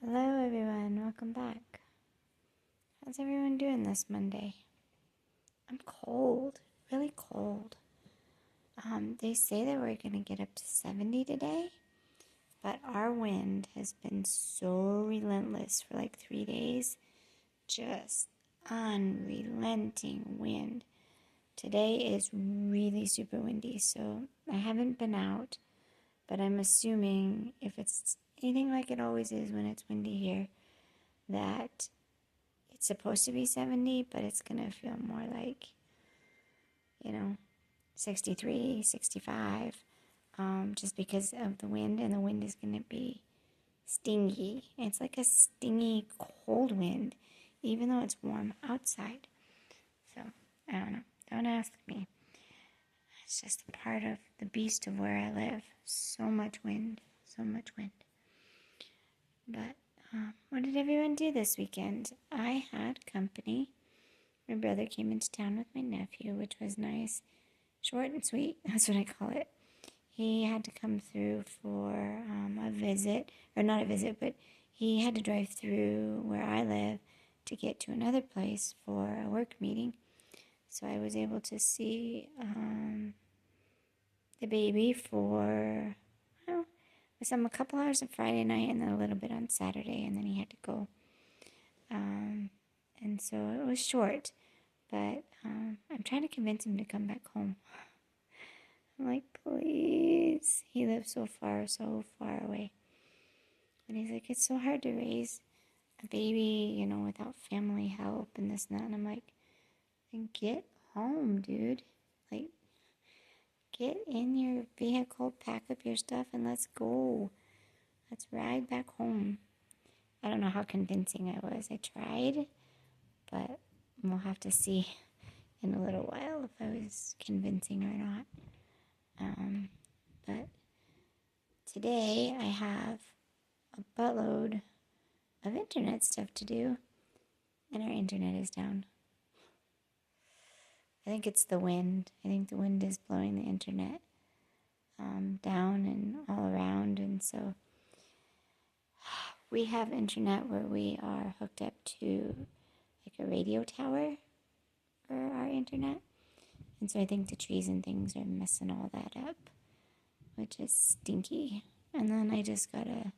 Hello, everyone. Welcome back. How's everyone doing this Monday? I'm cold, really cold. They say that we're going to get up to 70 today, but our wind has been so relentless for like 3 days. Just unrelenting wind. Today is really super windy, so I haven't been out, but I'm assuming if it's anything like it always is when it's windy here, that it's supposed to be 70, but it's going to feel more like, 63, 65, just because of the wind, and the wind is going to be stingy. It's like a stingy cold wind, even though it's warm outside. So, I don't know. Don't ask me. It's just a part of the beast of where I live. So much wind, so much wind. But what did everyone do this weekend? I had company. My brother came into town with my nephew, which was nice. Short and sweet, that's what I call it. He had to come through for a visit, or not a visit, but he had to drive through where I live to get to another place for a work meeting. So I was able to see the baby for, some a couple hours on Friday night and then a little bit on Saturday, and then he had to go. And so it was short, but I'm trying to convince him to come back home. I'm like, please. He lives so far away. And he's like, it's so hard to raise a baby, without family help and this and that. And I'm like, then get home, dude. Like, get in your vehicle, pack up your stuff, and let's go. Let's ride back home. I don't know how convincing I was. I tried, but we'll have to see in a little while if I was convincing or not. But today I have a buttload of internet stuff to do, and our internet is down. I think it's the wind. I think the wind is blowing the internet down and all around, and so we have internet where we are hooked up to like a radio tower for our internet, and so I think the trees and things are messing all that up, which is stinky. And then I just got I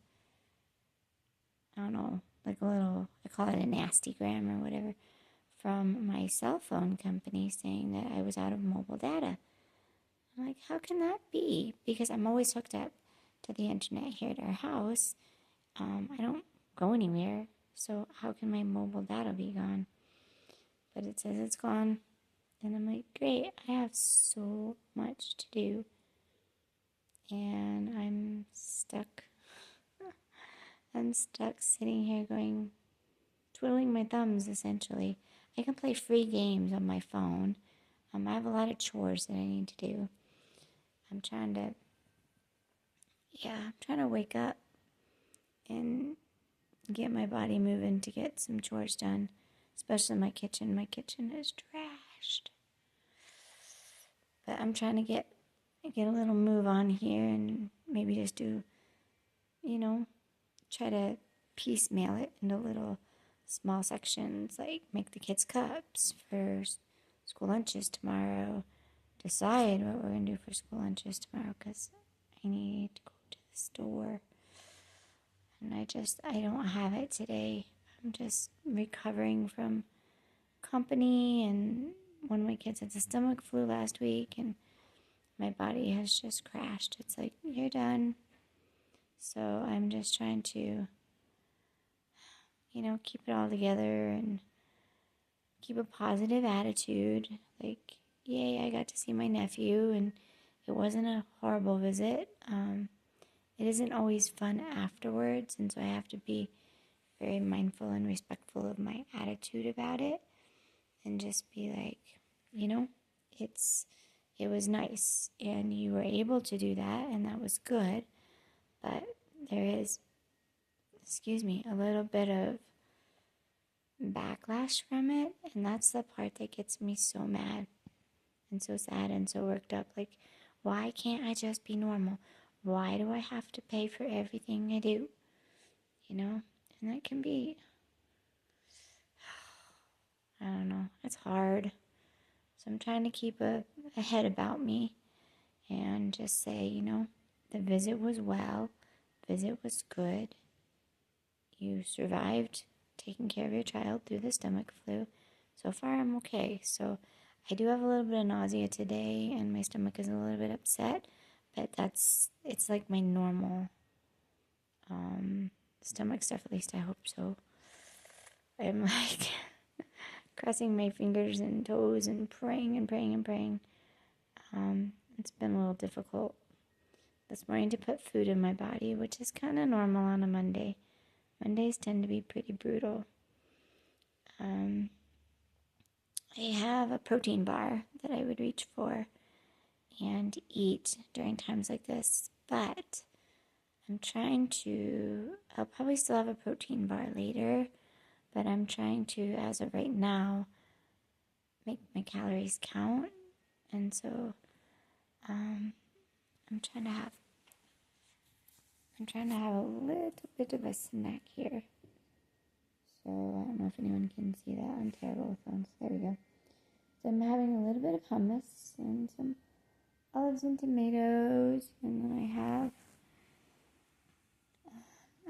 don't know, like a little, I call it a nastygram or whatever, from my cell phone company saying that I was out of mobile data. I'm like, how can that be? Because I'm always hooked up to the internet here at our house. I don't go anywhere, so how can my mobile data be gone? But it says it's gone, and I'm like, great, I have so much to do, and I'm stuck. I'm stuck sitting here twiddling my thumbs, essentially. I can play free games on my phone. I have a lot of chores that I need to do. I'm trying to wake up and get my body moving to get some chores done, especially my kitchen. My kitchen is trashed. But I'm trying to get a little move on here and maybe just do, try to piecemeal it into little small sections, like make the kids cups for school lunches tomorrow, decide what we're going to do for school lunches tomorrow, because I need to go to the store, and I don't have it today. I'm just recovering from company, and one of my kids had the stomach flu last week, and my body has just crashed. It's like, you're done. So I'm just trying to, keep it all together and keep a positive attitude. Like, yay, I got to see my nephew, and it wasn't a horrible visit. It isn't always fun afterwards, and so I have to be very mindful and respectful of my attitude about it, and just be like, it was nice, and you were able to do that, and that was good, but there is, a little bit of backlash from it, and that's the part that gets me so mad and so sad and so worked up. Like, why can't I just be normal? Why do I have to pay for everything I do? And that can be, I don't know, it's hard. So I'm trying to keep a head about me and just say, the visit was well, visit was good. You survived taking care of your child through the stomach flu. So far, I'm okay. So I do have a little bit of nausea today, and my stomach is a little bit upset, but it's like my normal stomach stuff, at least I hope so. I'm like crossing my fingers and toes and praying and praying and praying. It's been a little difficult this morning to put food in my body, which is kind of normal on a Monday. Mondays tend to be pretty brutal. I have a protein bar that I would reach for and eat during times like this, but I'll probably still have a protein bar later, but I'm trying to, as of right now, make my calories count, and so I'm trying to have a little bit of a snack here. So I don't know if anyone can see that. I'm terrible with phones. There we go. So I'm having a little bit of hummus and some olives and tomatoes, and then I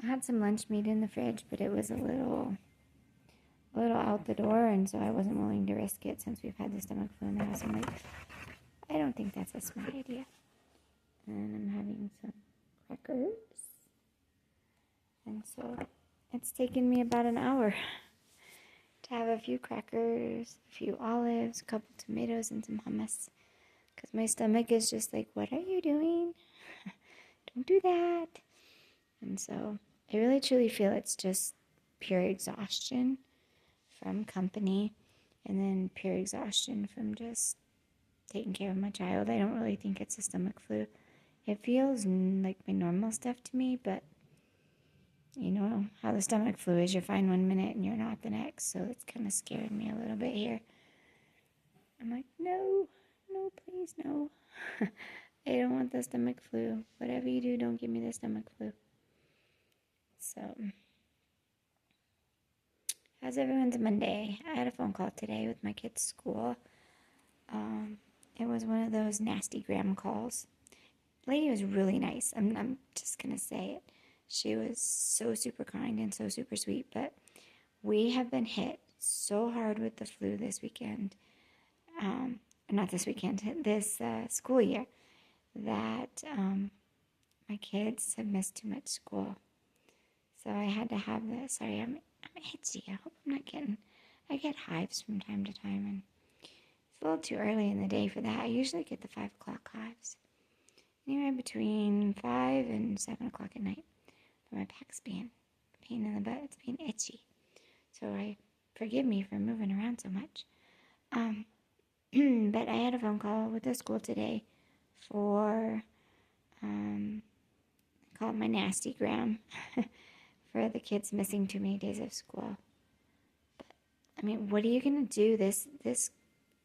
had some lunch meat in the fridge, but it was a little out the door, and so I wasn't willing to risk it since we've had the stomach flu in the house. I'm like, I don't think that's a smart idea. And I'm having some crackers. And so it's taken me about an hour to have a few crackers, a few olives, a couple tomatoes, and some hummus. Because my stomach is just like, what are you doing? Don't do that. And so I really truly feel it's just pure exhaustion from company, and then pure exhaustion from just taking care of my child. I don't really think it's a stomach flu. It feels like my normal stuff to me, but you know how the stomach flu is. You're fine one minute and you're not the next, so it's kind of scared me a little bit here. I'm like, no, please, no. I don't want the stomach flu. Whatever you do, don't give me the stomach flu. So, how's everyone's Monday? I had a phone call today with my kid's school. It was one of those nasty gram calls. The lady was really nice. I'm just going to say it. She was so super kind and so super sweet, but we have been hit so hard with the flu this weekend. Not this weekend, this school year, that my kids have missed too much school. So I had to have this. Sorry, I'm itchy. I hope I'm not getting, I get hives from time to time, and it's a little too early in the day for that. I usually get the 5 o'clock hives. Anywhere between 5 and 7 o'clock at night. But my back's being a pain in the butt. It's being itchy. So forgive me for moving around so much. But I had a phone call with the school today for, I call it my nasty gram, for the kids missing too many days of school. But, I mean, what are you going to do? This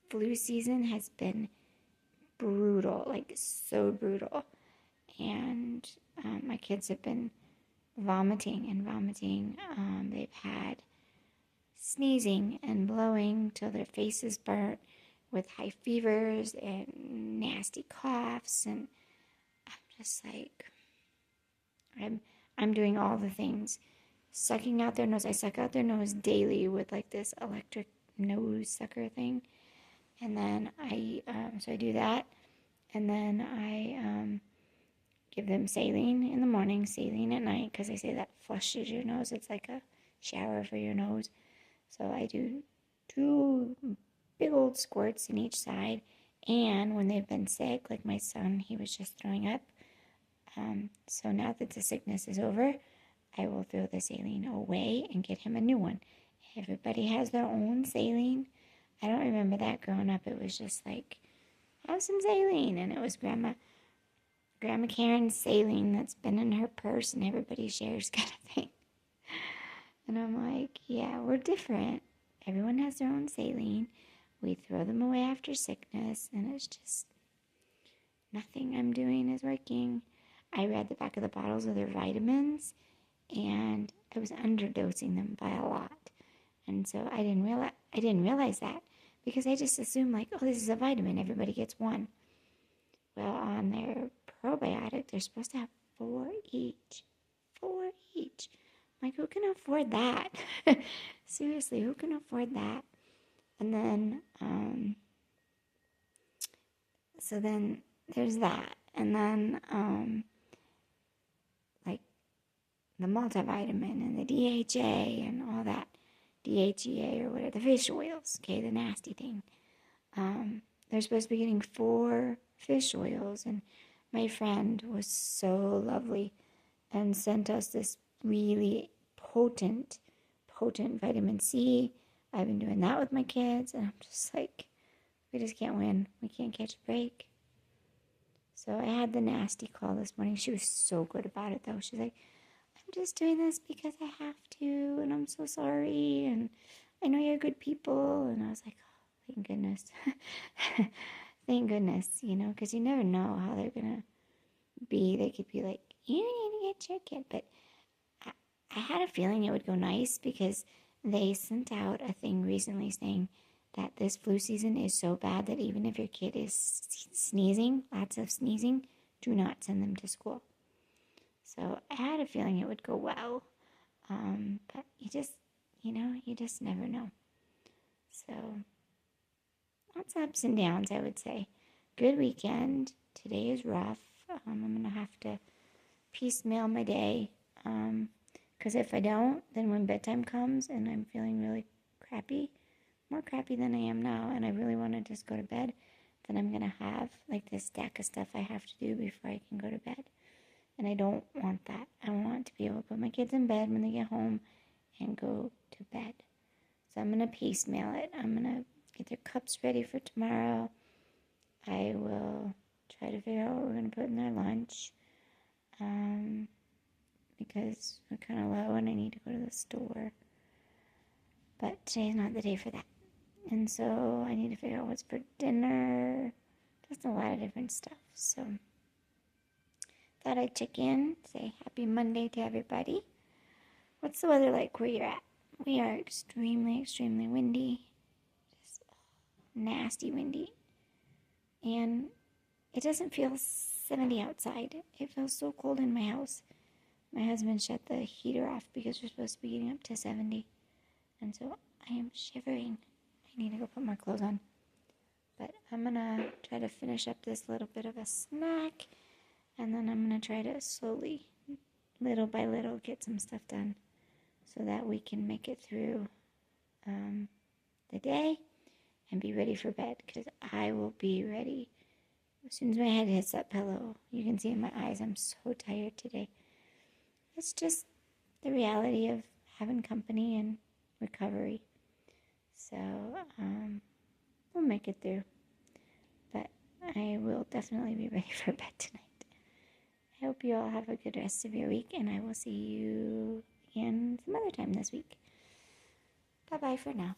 flu season has been brutal, like so brutal. And my kids have been vomiting. They've had sneezing and blowing till their faces burnt, with high fevers and nasty coughs, and I'm just like, I'm doing all the things, sucking out their nose. I suck out their nose daily with like this electric nose sucker thing, and then I do that, and then I give them saline in the morning, saline at night, because they say that flushes your nose. It's like a shower for your nose. So I do 2 big old squirts in each side. And when they've been sick, like my son, he was just throwing up. So now that the sickness is over, I will throw the saline away and get him a new one. Everybody has their own saline. I don't remember that growing up. It was just like, have some saline. And it was Grandma Karen's saline that's been in her purse and everybody shares kind of thing. And I'm like, yeah, we're different. Everyone has their own saline. We throw them away after sickness, and it's just nothing I'm doing is working. I read the back of the bottles of their vitamins, and I was underdosing them by a lot. And so I didn't realize that because I just assumed like, oh, this is a vitamin, everybody gets one. Well, on their probiotic, they're supposed to have 4 each. 4 each. Like, who can afford that? Seriously, who can afford that? And then, so then there's that. And then, like, the multivitamin and the DHA and all that. DHEA or whatever, the fish oils, okay, the nasty thing. They're supposed to be getting 4 fish oils, and my friend was so lovely and sent us this really potent vitamin C. I've been doing that with my kids, and I'm just like, we just can't win. We can't catch a break. So I had the nasty call this morning. She was so good about it, though. She's like, I'm just doing this because I have to, and I'm so sorry, and I know you're good people. And I was like, oh, thank goodness. Thank goodness, because you never know how they're going to be. They could be like, you need to get your kid. But I had a feeling it would go nice because they sent out a thing recently saying that this flu season is so bad that even if your kid is sneezing, lots of sneezing, do not send them to school. So I had a feeling it would go well. But you just never know. So lots of ups and downs, I would say. Good weekend. Today is rough. I'm going to have to piecemeal my day. Because if I don't, then when bedtime comes and I'm feeling really crappy, more crappy than I am now, and I really want to just go to bed, then I'm going to have like this stack of stuff I have to do before I can go to bed. And I don't want that. I want to be able to put my kids in bed when they get home and go to bed. So I'm going to piecemeal it. I'm going to get their cups ready for tomorrow. I will try to figure out what we're going to put in their lunch. Because we're kind of low and I need to go to the store. But today's not the day for that. And so I need to figure out what's for dinner. Just a lot of different stuff. So thought I'd check in, say happy Monday to everybody. What's the weather like where you're at? We are extremely, extremely windy. Just nasty windy. And it doesn't feel 70 outside. It feels so cold in my house. My husband shut the heater off because we're supposed to be getting up to 70. And so I am shivering. I need to go put more clothes on. But I'm going to try to finish up this little bit of a snack. And then I'm going to try to slowly, little by little, get some stuff done. So that we can make it through the day and be ready for bed. Because I will be ready. As soon as my head hits that pillow, you can see in my eyes, I'm so tired today. It's just the reality of having company and recovery. So, we'll make it through. But I will definitely be ready for bed tonight. I hope you all have a good rest of your week, and I will see you again some other time this week. Bye-bye for now.